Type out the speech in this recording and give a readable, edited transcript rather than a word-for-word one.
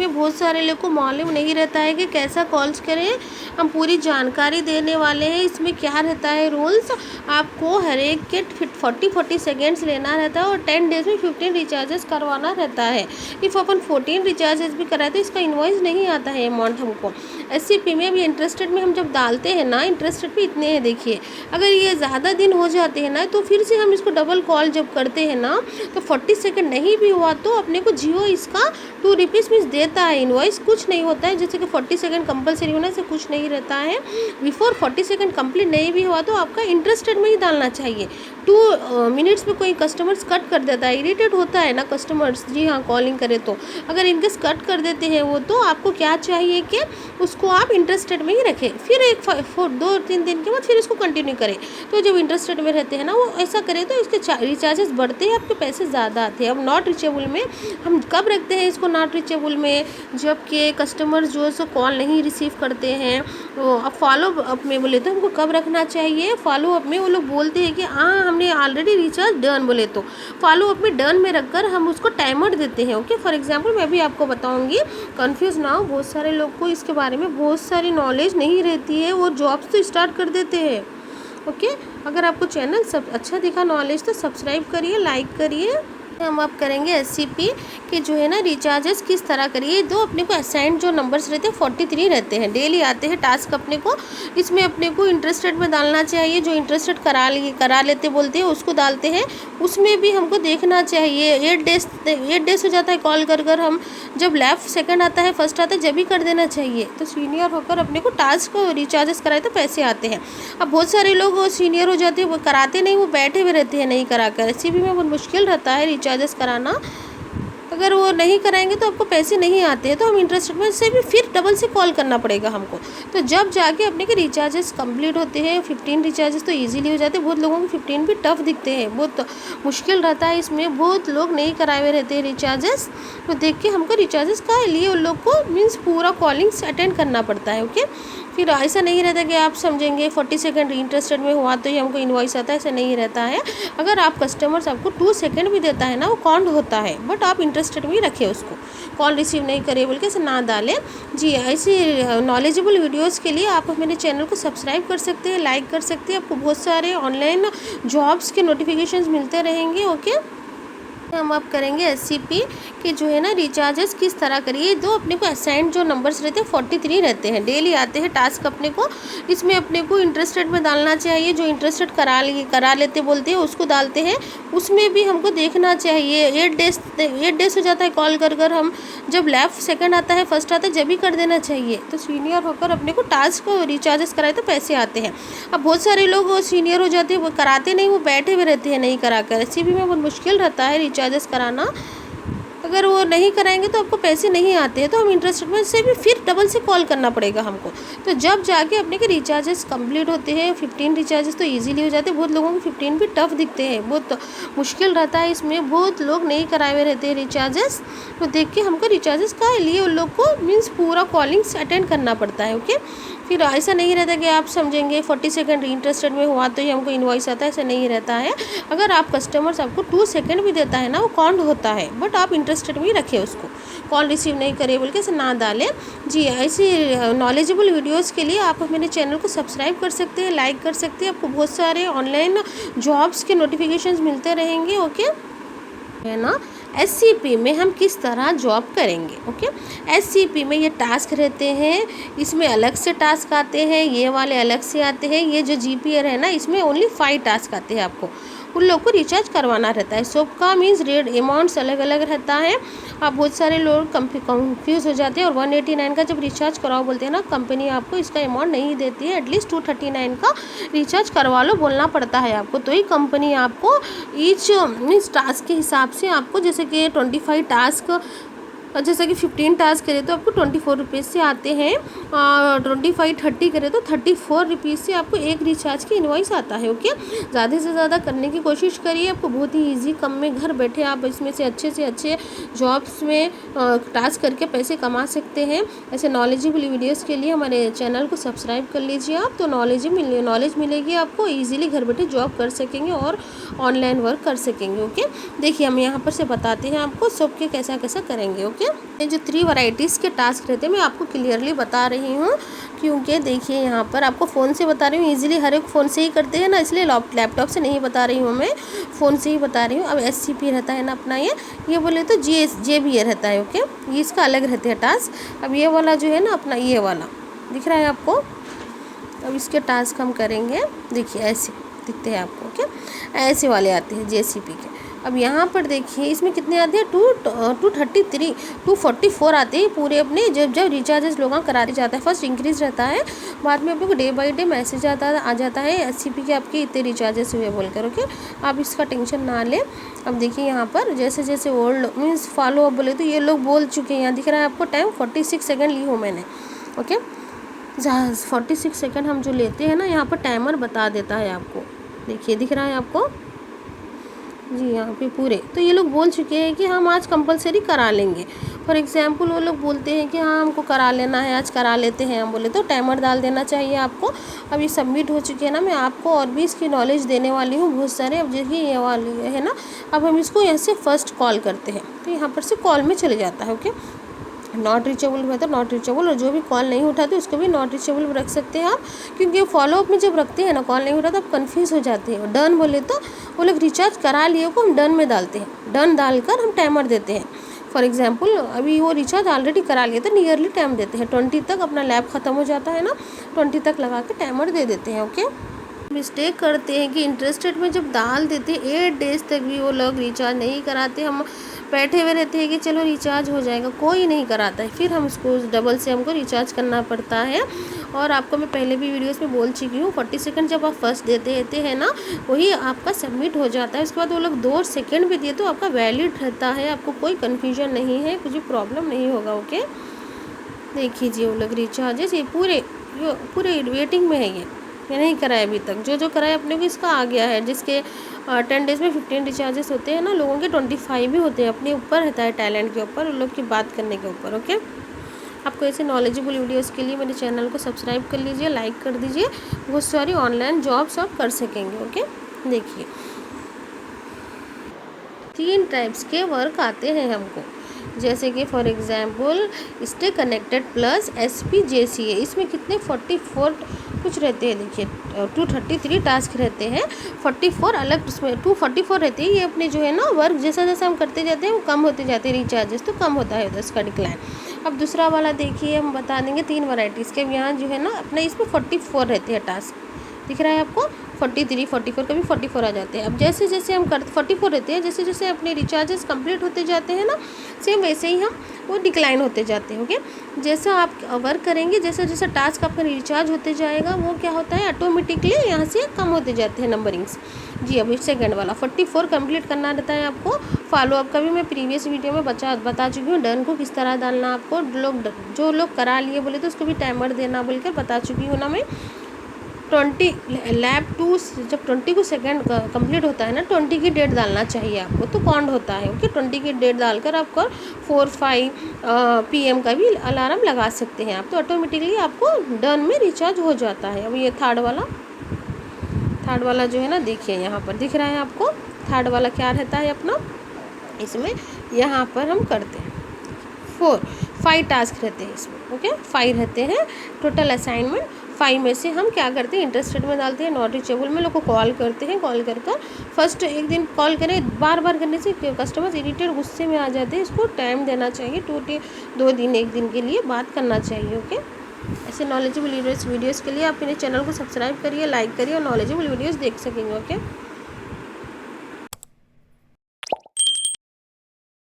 में बहुत सारे लोग को मालूम नहीं रहता है कि कैसा कॉल्स करें। हम पूरी जानकारी देने वाले हैं। इसमें क्या रहता है रूल्स, आपको हर एक के 40 सेकेंड्स लेना रहता है और 10 डेज में 15 रिचार्जेस करवाना रहता है। इफ़ अपन 14 रिचार्जेस भी कराए तो इसका इन्वॉइस नहीं आता है अमाउंट हमको। SCP में अभी इंटरेस्टेड में हम जब डालते हैं ना, इंटरेस्टेड पे इतने हैं देखिए, अगर ये ज़्यादा दिन हो जाते हैं ना तो फिर से हम इसको डबल कॉल जब करते हैं ना तो 40 सेकेंड नहीं भी हुआ तो अपने को जियो इसका 2 रुपीज़ मीन्स देता है। इन्वॉइस कुछ नहीं होता है, जैसे कि 40 सेकेंड कंपलसरी होने से कुछ नहीं रहता है। बिफोर 40 सेकेंड कंप्लीट नहीं भी हुआ तो आपका इंटरेस्टेड में ही डालना चाहिए। 2 मिनट्स में कोई कस्टमर्स कट कर देता है, इरिटेट होता है ना कस्टमर्स, जी हाँ कॉलिंग करे तो अगर इनकेस कट कर देते हैं वो, तो आपको क्या चाहिए कि उसको आप इंटरेस्टेड में ही रखें। फिर 2-3 दिन के बाद फिर इसको कंटिन्यू करें। तो जब इंटरेस्टेड में रहते हैं ना वो ऐसा करें तो इसके रिचार्जेस बढ़ते हैं, आपके पैसे ज़्यादा आते हैं। अब नॉट रिचेबल में हम कब रखते हैं इसको नॉट रिचेबल में, जबकि कस्टमर्स जो है सो कॉल नहीं रिसीव करते हैं। तो अब फॉलो अप में बोले तो हमको कब रखना चाहिए, फॉलो अप में वो लोग बोलते हैं कि हाँ हमने ऑलरेडी रिचार्ज डन, बोले तो फॉलो अप में डन में रखकर हम उसको टाइमर देते हैं। ओके, फॉर एग्जांपल मैं भी आपको बताऊंगी, कंफ्यूज ना हो। बहुत सारे लोग को इसके बारे में बहुत सारी नॉलेज नहीं रहती है, वो जॉब्स तो स्टार्ट कर देते हैं। ओके, अगर आपको चैनल सब अच्छा दिखा नॉलेज तो सब्सक्राइब करिए, लाइक करिए। हम आप करेंगे SCP के जो है ना रिचार्जेस किस तरह करिए। दो अपने को असाइंड जो नंबर्स रहते हैं 43 रहते हैं, डेली आते हैं टास्क अपने को। इसमें अपने को इंटरेस्टेड में डालना चाहिए, जो इंटरेस्टेड करा लेते बोलते हैं उसको डालते हैं। उसमें भी हमको देखना चाहिए 8 डेज हो जाता है कॉल कर हम, जब लेफ्ट सेकंड आता है फर्स्ट आता है जब भी कर देना चाहिए। तो सीनियर होकर अपने को टास्क रिचार्जेस कराए तो पैसे आते हैं। अब बहुत सारे लोग सीनियर हो जाते हैं, वो कराते नहीं, वो बैठे हुए रहते हैं नहीं कराकर। SCP में बहुत मुश्किल रहता है रिचार्जेस कराना। अगर वो नहीं कराएंगे तो आपको पैसे नहीं आते हैं, तो हम इंटरेस्टेड में से भी फिर डबल से कॉल करना पड़ेगा हमको। तो जब जाके अपने के रिचार्जेस कंप्लीट होते हैं, 15 रिचार्जेस तो इजीली हो जाते हैं। बहुत लोगों को 15 भी टफ दिखते हैं, बहुत मुश्किल रहता है। इसमें बहुत लोग नहीं कराए हुए रहते हैं रिचार्जेस। तो देख के हमको रिचार्जेस का लिए उन लोग को मीन्स पूरा कॉलिंग्स अटेंड करना पड़ता है। ओके, फिर ऐसा नहीं रहता कि आप समझेंगे 40 सेकेंड इंटरेस्टेड में हुआ तो ही हमको इन्वॉइस आता है, ऐसा नहीं रहता है। अगर आप कस्टमर्स आपको 2 सेकेंड भी देता है ना वो काउंट होता है, बट आप इंटरेस्टेड में ही रखें उसको, कॉल रिसीव नहीं करे बोल के ऐसे ना डालें। जी, ऐसी नॉलेजेबल वीडियोस के लिए आप मेरे चैनल को सब्सक्राइब कर सकते हैं, लाइक कर सकते हैं। आपको बहुत सारे ऑनलाइन जॉब्स के नोटिफिकेशंस मिलते रहेंगे। ओके, हम आप करेंगे SCP के जो है ना रिचार्जेस किस तरह करिए। दो अपने को असाइंड जो नंबर्स रहते हैं 43 रहते हैं, डेली आते हैं टास्क अपने को। इसमें अपने को इंटरेस्टेड में डालना चाहिए, जो इंटरेस्टेड करा लेते बोलते हैं उसको डालते हैं। उसमें भी हमको देखना चाहिए 8 डेज हो जाता है कॉल कर हम, जब लेफ्ट सेकंड आता है फर्स्ट आता है जब भी कर देना चाहिए। तो सीनियर होकर अपने को टास्क रिचार्जेस कराए तो पैसे आते हैं। अब बहुत सारे लोग सीनियर हो जाते हैं, वो कराते नहीं, वो बैठे हुए रहते हैं नहीं कराकर। SCP में बहुत मुश्किल रहता है रिचार्जेस कराना। अगर वो नहीं कराएंगे तो आपको पैसे नहीं आते हैं, तो हम इंटरेस्टेड में से भी फिर डबल से कॉल करना पड़ेगा हमको। तो जब जाके अपने के रिचार्जेस कंप्लीट होते हैं, 15 रिचार्जेस तो इजीली हो जाते हैं। बहुत लोगों को 15 भी टफ दिखते हैं, बहुत मुश्किल रहता है। इसमें बहुत लोग नहीं कराए हुए रहते हैं रिचार्जेस। तो देख के हमको रिचार्जेस का लिए उन लोग को मीन्स पूरा कॉलिंग्स अटेंड करना पड़ता है। ओके, फिर ऐसा नहीं रहता कि आप समझेंगे 40 सेकेंड इंटरेस्टेड में हुआ तो ही हमको इन्वॉइस आता है, ऐसा नहीं रहता है। अगर आप कस्टमर्स आपको 2 सेकेंड भी देता है ना वो काउंट होता है, बट आप इंटरेस्टेड में ही रखें उसको, कॉल रिसीव नहीं करे बोल के ऐसे ना डालें। जी, ऐसी नॉलेजेबल वीडियोस के लिए आप मेरे चैनल को सब्सक्राइब कर सकते हैं, लाइक कर सकते हैं। आपको बहुत सारे ऑनलाइन जॉब्स के नोटिफिकेशंस मिलते रहेंगे। ओके, है ना। SCP में हम किस तरह जॉब करेंगे। ओके, SCP में ये टास्क रहते हैं, इसमें अलग से टास्क आते हैं, ये वाले अलग से आते हैं। ये जो GPR है ना इसमें ओनली 5 टास्क आते हैं। आपको उन लोग को रिचार्ज करवाना रहता है। सबका मीन्स रेट अमाउंट्स अलग अलग रहता है। आप बहुत सारे लोग कंफ्यूज हो जाते हैं और 189 का जब रिचार्ज कराओ बोलते हैं ना, कंपनी आपको इसका अमाउंट नहीं देती है। एटलीस्ट 239 का रिचार्ज करवा लो बोलना पड़ता है आपको, तो ही कंपनी आपको ईच मीन्स टास्क के हिसाब से आपको, जैसे कि 25 टास्क, जैसा कि 15 टास्क करे तो आपको 24 रुपीज़ से आते हैं, और 25-30 करे तो 34 रुपीज़ से आपको एक रिचार्ज की इन्वॉइस आता है। ओके, ज़्यादा से ज़्यादा करने की कोशिश करिए, आपको बहुत ही इजी, कम में घर बैठे आप इसमें से अच्छे जॉब्स में टास्क करके पैसे कमा सकते हैं। ऐसे नॉलेजेबल वीडियोज़ के लिए हमारे चैनल को सब्सक्राइब कर लीजिए आप, तो नॉलेज मिलेगी आपको, ईजिली घर बैठे जॉब कर सकेंगे और ऑनलाइन वर्क कर सकेंगे। ओके, देखिए हम यहाँ पर से बताते हैं आपको सबके कैसा करेंगे। ओके। ओके। ये जो 3 वैरायटीज़ के टास्क रहते हैं मैं आपको क्लियरली बता रही हूँ, क्योंकि देखिए यहाँ पर आपको फ़ोन से बता रही हूँ, इजीली हर एक फ़ोन से ही करते हैं ना, इसलिए लैपटॉप से नहीं बता रही हूँ मैं, फ़ोन से ही बता रही हूँ। अब SCP रहता है ना अपना, ये बोले तो JBA रहता है, ओके। ये इसका अलग रहते हैं टास्क। अब ये वाला जो है ना अपना, ये वाला दिख रहा है आपको। अब इसके टास्क हम करेंगे, देखिए ऐसे दिखते हैं आपको, ओके। ऐसे वाले आते हैं JCP के। अब यहाँ पर देखिए इसमें कितने आते हैं, 233 244 आते हैं पूरे अपने, जब रिचार्जेस लोगों करा दिया जाता है। फर्स्ट इंक्रीज रहता है, बाद में आप लोग डे बाई डे मैसेज आ जाता है SCP के आपके इतने रिचार्जेस हुए बोलकर, ओके। आप इसका टेंशन ना लें। अब देखिए यहाँ पर जैसे जैसे ओल्ड मीन्स फॉलो अप बोले तो ये लोग बोल चुके हैं। यहाँ दिख रहा है आपको टाइम 46 सेकेंड ली हूँ मैंने, ओके। 46 सेकेंड हम जो लेते हैं ना, यहाँ पर टाइमर बता देता है आपको, देखिए दिख रहा है आपको जी यहाँ पे पूरे। तो ये लोग बोल चुके हैं कि हम आज कंपलसरी करा लेंगे। फॉर एग्जांपल वो लोग बोलते हैं कि हाँ हमको करा लेना है, आज करा लेते हैं, हम बोले तो टाइमर डाल देना चाहिए आपको। अब ये सबमिट हो चुके हैं ना, मैं आपको और भी इसकी नॉलेज देने वाली हूँ बहुत सारे। अब देखिए ये वाली है ना, अब हम इसको यहाँ से फर्स्ट कॉल करते हैं, तो यहाँ पर से कॉल में चले जाता है, ओके। नॉट रीचेबल हुआ तो नॉट रीचेबल, और जो भी कॉल नहीं उठाते उसको भी नॉट रीचेबल रख सकते हैं आप, क्योंकि फॉलोअप में जब रखते हैं ना कॉल नहीं उठाते आप कन्फ्यूज़ हो जाते हैं। डन बोले तो वो लोग रिचार्ज करा लिए को हम डन में डालते हैं, डन डालकर हम टाइमर देते हैं। फॉर एग्जांपल अभी वो रिचार्ज ऑलरेडी करा लिए तो नियरली टाइम देते हैं 20 तक, अपना लैब ख़त्म हो जाता है ना, 20 तक लगा के टाइमर दे देते हैं, ओके। मिस्टेक करते हैं कि इंटरेस्टेड में जब डाल देते 8 डेज़ तक भी वो लोग रिचार्ज नहीं कराते। हम बैठे हुए रहते हैं कि चलो रिचार्ज हो जाएगा, कोई नहीं कराता है, फिर हम उसको डबल से हमको रिचार्ज करना पड़ता है। और आपको मैं पहले भी वीडियोस में बोल चुकी हूँ, 40 सेकंड जब आप फर्स्ट देते हैं ना, वही आपका सबमिट हो जाता है। उसके बाद वो लोग 2 सेकंड भी दिए तो आपका वैलिड रहता है, आपको कोई कन्फ्यूजन नहीं है, कुछ भी प्रॉब्लम नहीं होगा, ओके। देखिए वो लोग रिचार्जेस ये पूरे वेटिंग में है, ये नहीं कराए अभी तक। जो कराए अपने को इसका आ गया है, जिसके 10 डेज़ में 15 रिचार्जेस होते हैं ना, लोगों के 25 भी होते हैं। अपने ऊपर रहता है, टैलेंट के ऊपर, उन लोग की बात करने के ऊपर, ओके। आपको ऐसे नॉलेजेबल वीडियोस के लिए मेरे चैनल को सब्सक्राइब कर लीजिए, लाइक कर दीजिए, बहुत सारी ऑनलाइन जॉब्स आप कर सकेंगे, ओके। देखिए 3 टाइप्स के वर्क आते हैं हमको, जैसे कि for example stay connected plus SPJCA, इसमें कितने 44 कुछ रहते हैं। देखिए 233 टास्क रहते हैं, 44 अलग उसमें 244 रहते हैं। ये अपने जो है ना वर्क जैसा जैसा हम करते जाते हैं वो कम होते जाते हैं, रिचार्जेस तो कम होता है उसका डिक्लाइन। अब दूसरा वाला देखिए हम बता देंगे 3 वैरायटीज़ के। यहाँ जो है ना अपने इसमें 44 रहते हैं टास्क, दिख रहा है आपको 43 44 कभी 44 आ जाते हैं। अब जैसे जैसे हम 44 रहते हैं, जैसे जैसे अपने रिचार्जेस कंप्लीट होते जाते हैं ना, सेम वैसे ही हम वो डिक्लाइन होते जाते हैं, ओके। जैसा आप वर्क करेंगे, जैसा जैसा टास्क आपका रिचार्ज होते जाएगा वो क्या होता है ऑटोमेटिकली यहाँ से कम होते जाते हैं नंबरिंग्स। जी अब सेकेंड वाला 44 कंप्लीट करना रहता है आपको। फॉलोअप का भी मैं प्रीवियस वीडियो में बता चुकी हूँ, डन को किस तरह डालना आपको। जो लोग करा लिए बोले तो उसको भी टाइमर देना बोलकर बता चुकी हूँ ना मैं। 20 लैब 2 जब 20 को सेकेंड कंप्लीट होता है ना, 20 की डेट डालना चाहिए आपको, तो काउंट होता है, ओके। 20 की डेट डालकर आपको 4-5 PM का भी अलार्म लगा सकते हैं आप, तो ऑटोमेटिकली आपको डन में रिचार्ज हो जाता है। अब ये थर्ड वाला जो है ना, देखिए यहाँ पर दिख रहा है आपको। थर्ड वाला क्या रहता है अपना, इसमें यहाँ पर हम करते हैं 5 टास्क रहते हैं इसमें, ओके। 5 रहते हैं टोटल असाइनमेंट। 5 में से हम क्या करते हैं, इंटरेस्टेड में डालते हैं, नॉट रीचेबल में लोग को कॉल करते हैं। कॉल कर फर्स्ट एक दिन कॉल करें, बार बार करने से कस्टमर्स इरिटेट गुस्से में आ जाते हैं। इसको टाइम देना चाहिए, 2 दिन 1 दिन के लिए बात करना चाहिए, ओके। ऐसे नॉलेजेबल वीडियोज़ के लिए आप मेरे चैनल को सब्सक्राइब करिए, लाइक करिए और नॉलेजेबल वीडियोज़ देख सकेंगे, ओके।